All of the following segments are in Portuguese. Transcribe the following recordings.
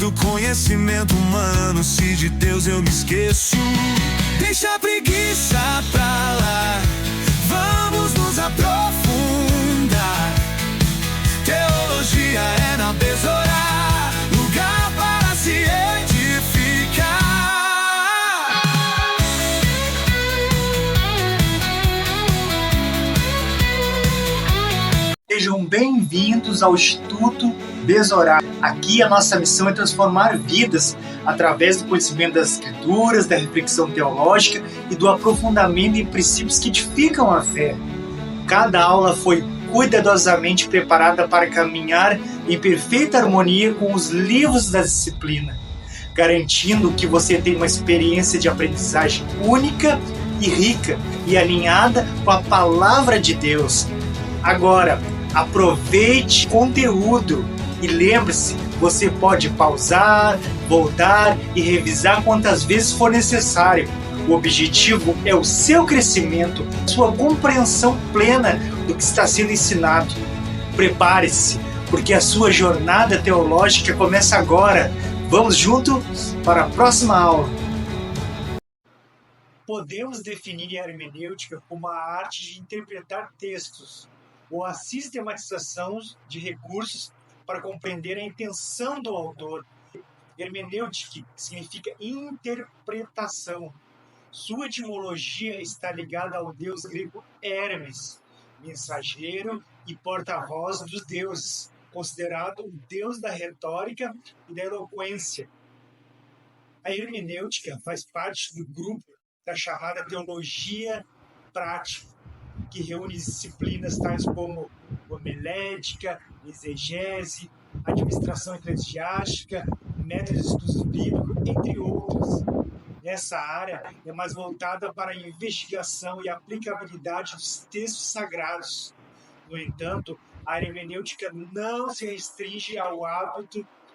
do conhecimento humano, se de Deus eu me esqueço. Deixa a preguiça pra lá, vamos nos aprofundar. Teologia é na Besorá, lugar para se edificar. Sejam bem-vindos ao Instituto Besorá. Aqui a nossa missão é transformar vidas através do conhecimento das Escrituras, da reflexão teológica e do aprofundamento em princípios que edificam a fé. Cada aula foi cuidadosamente preparada para caminhar em perfeita harmonia com os livros da disciplina, garantindo que você tenha uma experiência de aprendizagem única e rica e alinhada com a Palavra de Deus. Agora, aproveite o conteúdo e lembre-se, você pode pausar, voltar e revisar quantas vezes for necessário. O objetivo é o seu crescimento, sua compreensão plena do que está sendo ensinado. Prepare-se, porque a sua jornada teológica começa agora. Vamos juntos para a próxima aula. Podemos definir a hermenêutica como a arte de interpretar textos ou a sistematização de recursos para compreender a intenção do autor. Hermenêutica significa interpretação. Sua etimologia está ligada ao deus grego Hermes, mensageiro e porta-voz dos deuses, considerado o deus da retórica e da eloquência. A hermenêutica faz parte do grupo da chamada teologia prática, que reúne disciplinas tais como homilética, exegese, administração eclesiástica, método de estudo bíblico, entre outras. Essa área é mais voltada para a investigação e aplicabilidade dos textos sagrados. No entanto, a hermenêutica não se restringe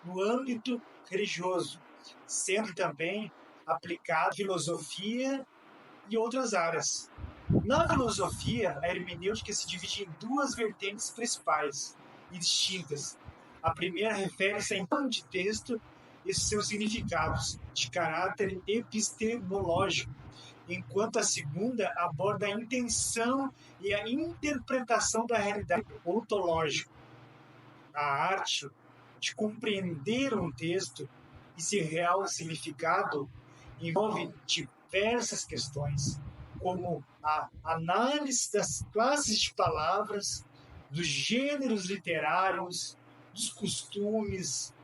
no âmbito religioso, sendo também aplicada à filosofia e outras áreas. Na filosofia, a hermenêutica se divide em duas vertentes principais e distintas. A primeira refere-se à intenção de texto e seus significados, de caráter epistemológico, enquanto a segunda aborda a intenção e a interpretação da realidade ontológica. A arte de compreender um texto e seu real significado envolve diversas questões, como a análise das classes de palavras, dos gêneros literários, dos costumes,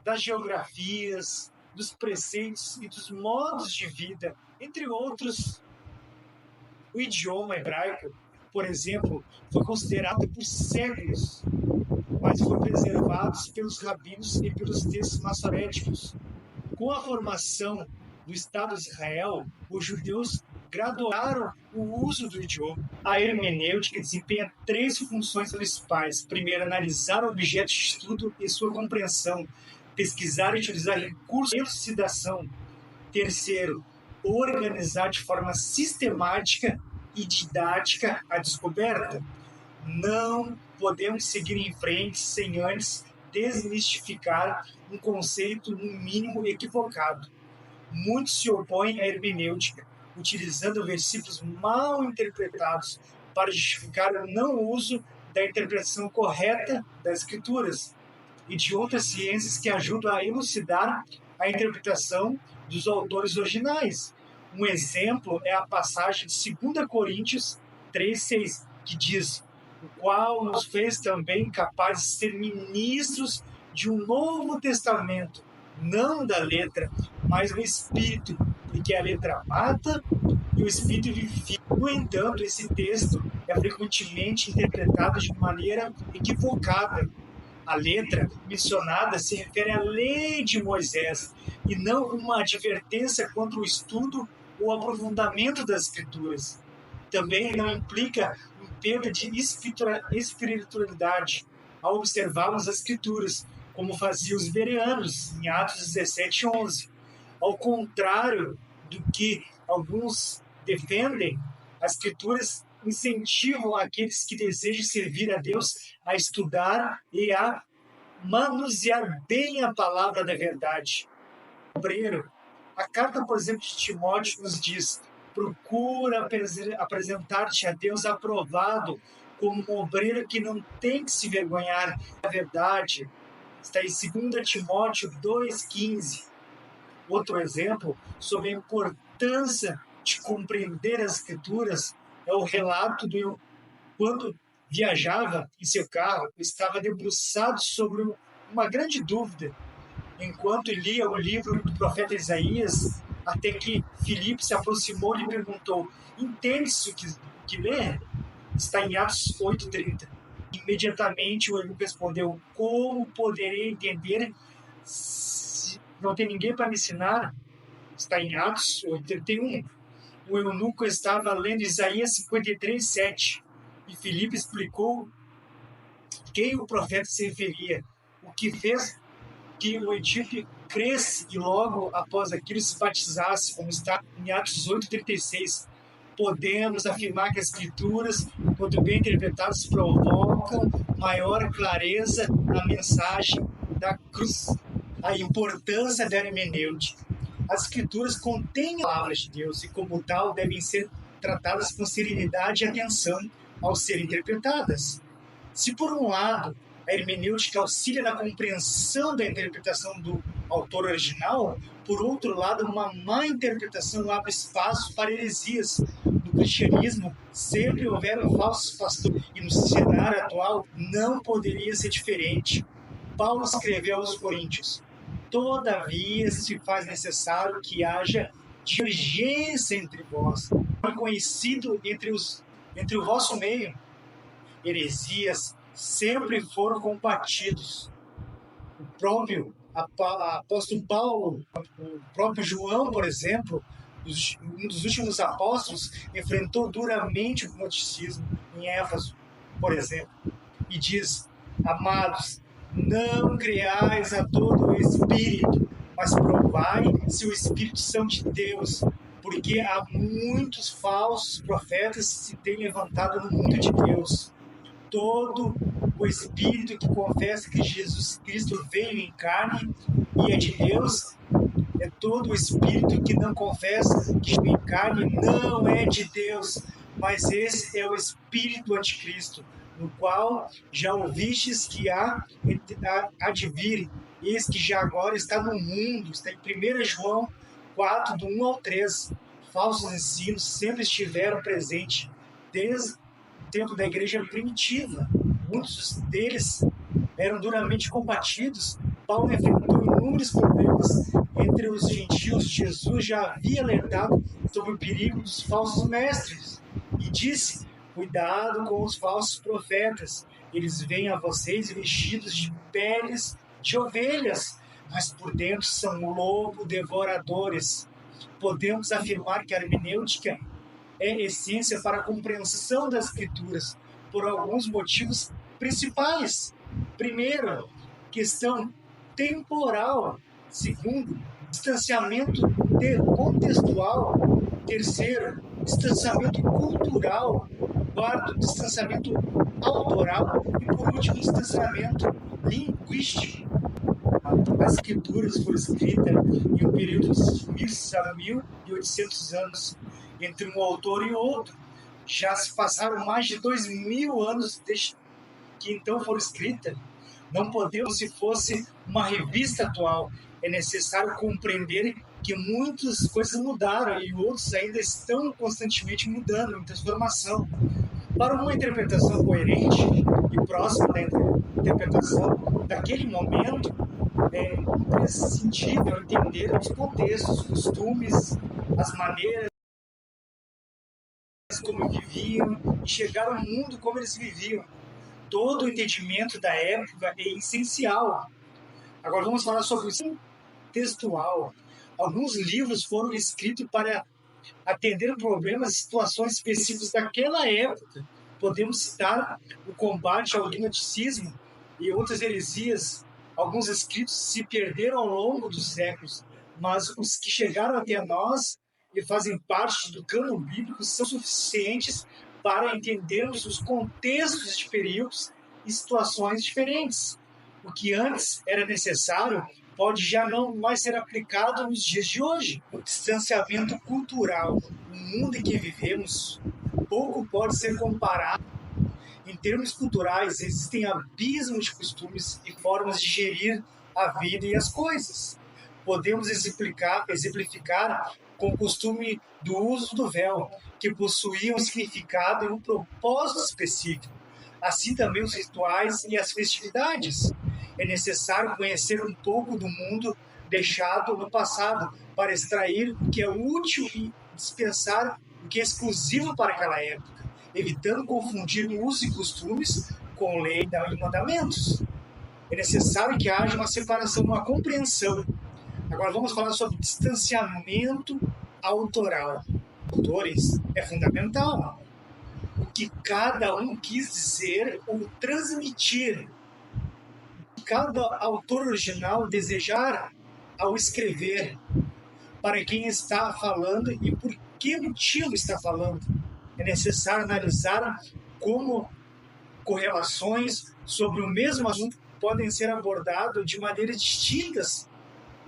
das geografias, dos preceitos e dos modos de vida, entre outros. O idioma hebraico, por exemplo, foi considerado por séculos, mas foi preservado pelos rabinos e pelos textos maçoréticos. Com a formação do Estado de Israel, os judeus graduaram o uso do idioma. A hermenêutica desempenha três funções principais. Primeiro, analisar o objeto de estudo e sua compreensão. Pesquisar e utilizar recursos de elucidação. Terceiro, organizar de forma sistemática e didática a descoberta. Não podemos seguir em frente sem antes desmistificar um conceito, no mínimo, equivocado. Muitos se opõem à hermenêutica, utilizando versículos mal interpretados para justificar o não uso da interpretação correta das Escrituras e de outras ciências que ajudam a elucidar a interpretação dos autores originais. Um exemplo é a passagem de 2 Coríntios 3,6, que diz: o qual nos fez também capazes de ser ministros de um novo testamento, não da letra, mas do Espírito, porque a letra mata e o Espírito vivifica. No entanto, esse texto é frequentemente interpretado de maneira equivocada. A letra mencionada se refere à lei de Moisés e não uma advertência contra o estudo ou aprofundamento das Escrituras. Também não implica um perda de espiritualidade ao observarmos as Escrituras, como faziam os bereanos em Atos 17:11. Ao contrário do que alguns defendem, as Escrituras incentivam aqueles que desejam servir a Deus a estudar e a manusear bem a palavra da verdade. Obreiro, a carta, por exemplo, de Timóteo nos diz: procura apresentar-te a Deus aprovado como um obreiro que não tem que se vergonhar da verdade. Está em 2 Timóteo 2,15. Outro exemplo sobre a importância de compreender as Escrituras é o relato do quando viajava em seu carro, estava debruçado sobre uma grande dúvida, enquanto lia o livro do profeta Isaías, até que Filipe se aproximou e lhe perguntou: entende-se o que lê? Está em Atos 8,30. Imediatamente o eunuco respondeu: como poderei entender se não tem ninguém para me ensinar? Está em Atos 8,31. O eunuco estava lendo Isaías 53,7. E Filipe explicou quem o profeta se referia, o que fez que o etíope cresce e logo após aquilo se batizasse, como está em Atos 8,36. Podemos afirmar que as Escrituras, quando bem interpretadas, provocam maior clareza na mensagem da cruz. A importância da hermenêutica. As Escrituras contêm a palavra de Deus e, como tal, devem ser tratadas com serenidade e atenção ao serem interpretadas. Se, por um lado, a hermenêutica auxilia na compreensão da interpretação do autor original, por outro lado, uma má interpretação abre espaço para heresias. No cristianismo, sempre houveram falsos pastores, e no cenário atual não poderia ser diferente. Paulo escreveu aos Coríntios: todavia se faz necessário que haja divergência entre vós, conhecido entre o vosso meio. Heresias sempre foram combatidos. O próprio apóstolo Paulo, o próprio João, por exemplo, um dos últimos apóstolos, enfrentou duramente o gnosticismo em Éfeso, por exemplo, e diz: amados, não creais a todo o Espírito, mas provai se o Espírito são de Deus, porque há muitos falsos profetas que se têm levantado no mundo de Deus. Todo o Espírito que confessa que Jesus Cristo veio em carne e é de Deus, é todo o Espírito que não confessa que veio em carne não é de Deus, mas esse é o Espírito anticristo, no qual já ouvistes que há de vir, eis que já agora está no mundo. Está em 1 João 4, do 1 ao 3. Falsos ensinos sempre estiveram presentes desde o tempo da igreja primitiva. Muitos deles eram duramente combatidos. Paulo enfrentou inúmeros problemas entre os gentios. Jesus já havia alertado sobre o perigo dos falsos mestres e disse: cuidado com os falsos profetas, eles vêm a vocês vestidos de peles de ovelhas, mas por dentro são lobos devoradores. Podemos afirmar que a hermenêutica é essência para a compreensão das Escrituras, por alguns motivos principais. Primeiro, questão temporal. Segundo, distanciamento contextual. Terceiro, distanciamento cultural. Quarto, distanciamento autoral. E, por último, distanciamento linguístico. As Escrituras foram escritas em um período de 1.800 anos entre um autor e outro. Já se passaram mais de 2.000 anos desde que então foram escritas. Não podemos, se fosse uma revista atual, é necessário compreender que muitas coisas mudaram e outros ainda estão constantemente mudando, em transformação. Para uma interpretação coerente e próxima da interpretação daquele momento, é imprescindível entender os contextos, os costumes, as maneiras como viviam e chegar ao mundo como eles viviam. Todo o entendimento da época é essencial. Agora vamos falar sobre o textual. Alguns livros foram escritos para atender problemas e situações específicas daquela época. Podemos citar o combate ao gnosticismo e outras heresias. Alguns escritos se perderam ao longo dos séculos, mas os que chegaram até nós e fazem parte do cânon bíblico são suficientes para entendermos os contextos de períodos e situações diferentes. O que antes era necessário pode já não mais ser aplicado nos dias de hoje. O distanciamento cultural, no mundo em que vivemos, pouco pode ser comparado. Em termos culturais, existem abismos de costumes e formas de gerir a vida e as coisas. Podemos exemplificar com o costume do uso do véu, que possuía um significado e um propósito específico. Assim também os rituais e as festividades. É necessário conhecer um pouco do mundo deixado no passado para extrair o que é útil e dispensar o que é exclusivo para aquela época, evitando confundir usos e costumes com lei e mandamentos. É necessário que haja uma separação, uma compreensão. Agora vamos falar sobre distanciamento autoral. Autores é fundamental. O que cada um quis dizer ou transmitir. O que cada autor original desejar ao escrever. Para quem está falando e por que motivo está falando. É necessário analisar como correlações sobre o mesmo assunto podem ser abordadas de maneiras distintas,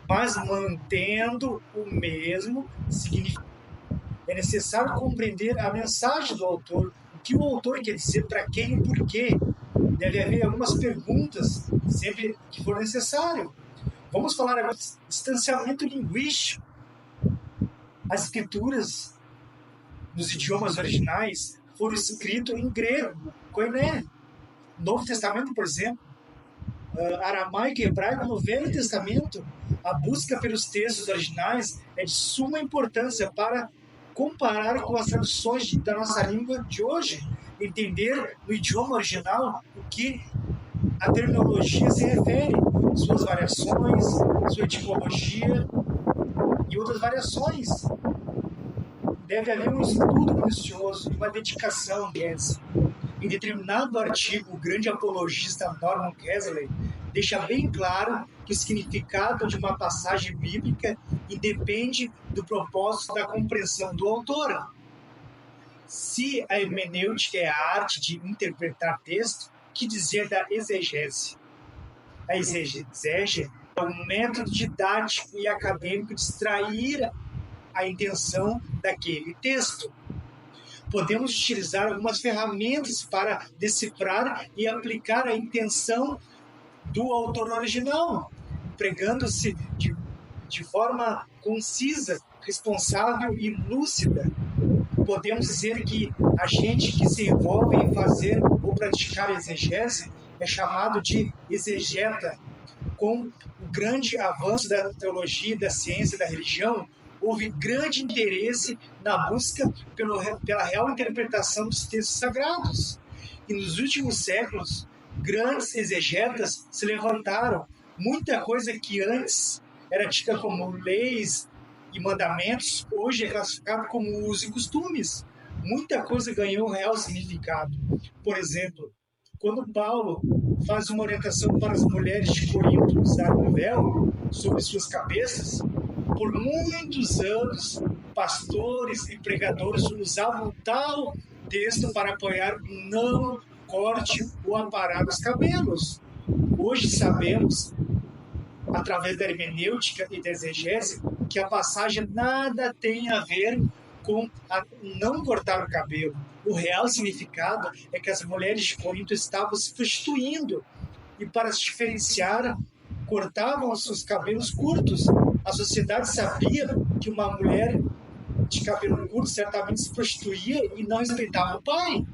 mas mantendo o mesmo significado. É necessário compreender a mensagem do autor, o que o autor quer dizer, para quem e por quê. Deve haver algumas perguntas, sempre que for necessário. Vamos falar agora de distanciamento linguístico. As escrituras nos idiomas originais foram escritos em grego, koiné. Novo Testamento, por exemplo, aramaico e hebraico no Velho Testamento. A busca pelos textos originais é de suma importância para comparar com as traduções da nossa língua de hoje, entender no idioma original o que a terminologia se refere, suas variações, sua etimologia e outras variações. Deve haver um estudo minucioso e uma dedicação dessa. Em determinado artigo, o grande apologista Norman Geisler deixa bem claro que o significado de uma passagem bíblica independe do propósito da compreensão do autor. Se a hermenêutica é a arte de interpretar texto, que dizer da exegese? A exegese é um método didático e acadêmico de extrair a intenção daquele texto. Podemos utilizar algumas ferramentas para decifrar e aplicar a intenção do autor original, empregando-se de forma concisa, responsável e lúcida. Podemos dizer que a gente que se envolve em fazer ou praticar exegese é chamado de exegeta. Com o grande avanço da teologia, da ciência e da religião, houve grande interesse na busca pela real interpretação dos textos sagrados. E nos últimos séculos, grandes exegetas se levantaram. Muita coisa que antes era tida como leis e mandamentos, hoje é classificado como usos e costumes. Muita coisa ganhou real significado. Por exemplo, quando Paulo faz uma orientação para as mulheres de Corinto usar um véu sobre suas cabeças, por muitos anos, pastores e pregadores usavam tal texto para apoiar o não corte ou aparar os cabelos. Hoje sabemos, através da hermenêutica e da exegese, que a passagem nada tem a ver com não cortar o cabelo. O real significado é que as mulheres de Corinto estavam se prostituindo e, para se diferenciar, cortavam os seus cabelos curtos. A sociedade sabia que uma mulher de cabelo curto certamente se prostituía e não respeitava o pai.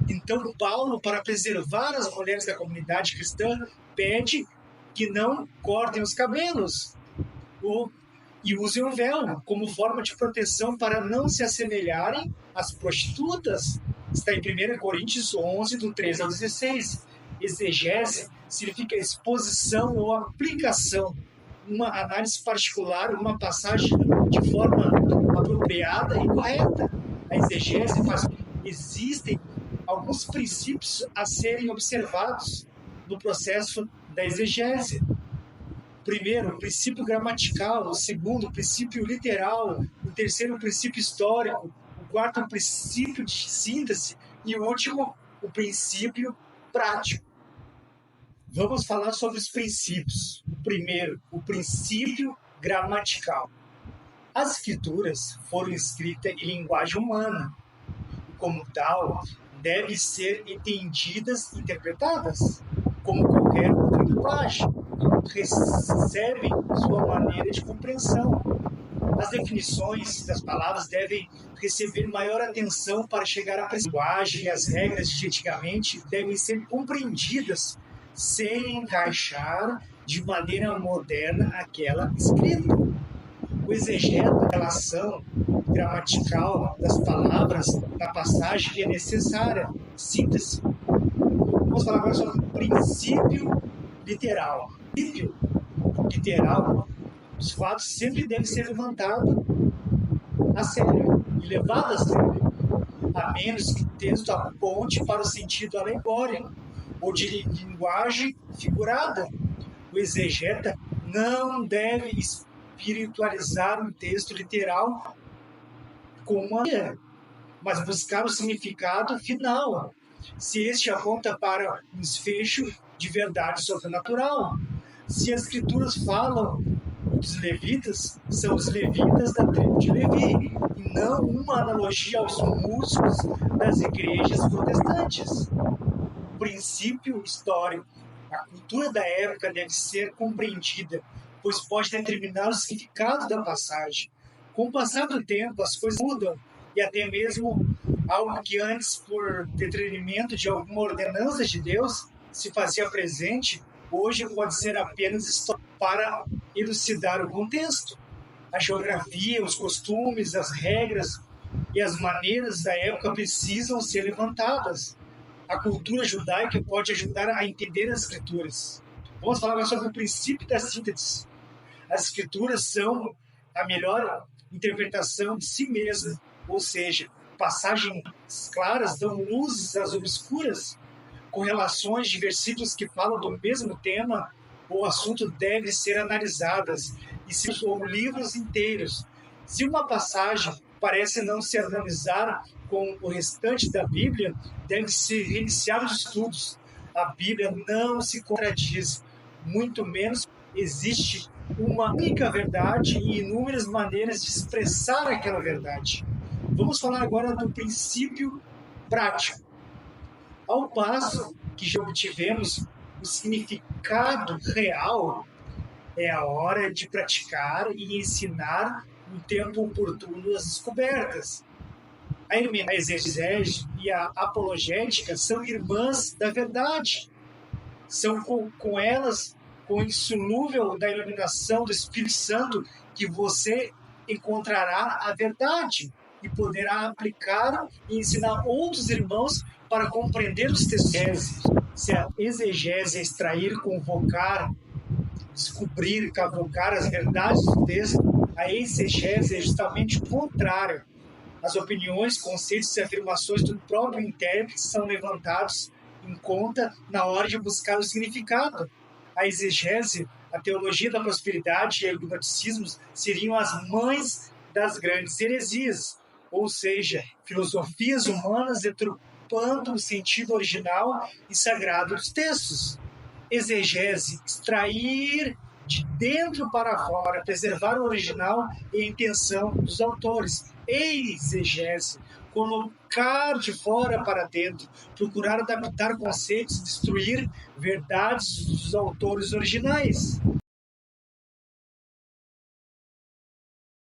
Então, Paulo, para preservar as mulheres da comunidade cristã, pede que não cortem os cabelos e usem o véu como forma de proteção para não se assemelharem às prostitutas. Está em 1 Coríntios 11, do 13 ao 16. Exegese significa exposição ou aplicação, uma análise particular, uma passagem de forma apropriada e correta. A exegese faz. Existem alguns princípios a serem observados no processo da exegese. Primeiro, o princípio gramatical. O segundo, o princípio literal. O terceiro, o princípio histórico. O quarto, o princípio de síntese. E o último, o princípio prático. Vamos falar sobre os princípios. O primeiro, o princípio gramatical. As escrituras foram escritas em linguagem humana e, como tal, devem ser entendidas e interpretadas como qualquer outra linguagem. Recebem sua maneira de compreensão. As definições das palavras devem receber maior atenção para chegar à linguagem, e as regras de antigamente devem ser compreendidas sem encaixar de maneira moderna aquela escrita. O exegeta, a relação gramatical das palavras da passagem é necessária. Síntese. Vamos falar agora sobre o princípio literal. O princípio literal, os fatos sempre devem ser levantados a sério e levados a sério, a menos que o texto aponte para o sentido alegórico ou de linguagem figurada. O exegeta não deve espiritualizar um texto literal com uma ideia, mas buscar o significado final, se este aponta para um desfecho de verdade sobrenatural. Se as escrituras falam dos levitas, são os levitas da tribo de Levi, e não uma analogia aos músicos das igrejas protestantes. Princípio histórico. A cultura da época deve ser compreendida, pois pode determinar o significado da passagem. Com o passar do tempo, as coisas mudam, e até mesmo algo que antes, por detrimento de alguma ordenança de Deus, se fazia presente, hoje pode ser apenas história para elucidar o contexto. A geografia, os costumes, as regras e as maneiras da época precisam ser levantadas. A cultura judaica pode ajudar a entender as escrituras. Vamos falar agora sobre o princípio da síntese. As escrituras são a melhor interpretação de si mesma, ou seja, passagens claras dão luzes às obscuras. Correlações de versículos que falam do mesmo tema ou assunto devem ser analisadas, e se são livros inteiros. Se uma passagem parece não se harmonizar com o restante da Bíblia, deve-se reiniciar os estudos. A Bíblia não se contradiz, muito menos existe uma única verdade e inúmeras maneiras de expressar aquela verdade. Vamos falar agora do princípio prático. Ao passo que já obtivemos o significado real, é a hora de praticar e ensinar no tempo oportuno as descobertas. A exegese e a apologética são irmãs da verdade. São com elas, com o insolúvel da iluminação do Espírito Santo, que você encontrará a verdade e poderá aplicar e ensinar outros irmãos para compreender os textos. Se a exegese é extrair, convocar, descobrir, cavocar as verdades do texto, a exegese é justamente o contrário. As opiniões, conceitos e afirmações do próprio intérprete são levantados em conta na hora de buscar o significado. A exegese, a teologia da prosperidade e o gnosticismo seriam as mães das grandes heresias, ou seja, filosofias humanas deturpando o sentido original e sagrado dos textos. Exegese, extrair de dentro para fora, preservar o original e a intenção dos autores. Exegese, colocar de fora para dentro, procurar adaptar conceitos, destruir verdades dos autores originais.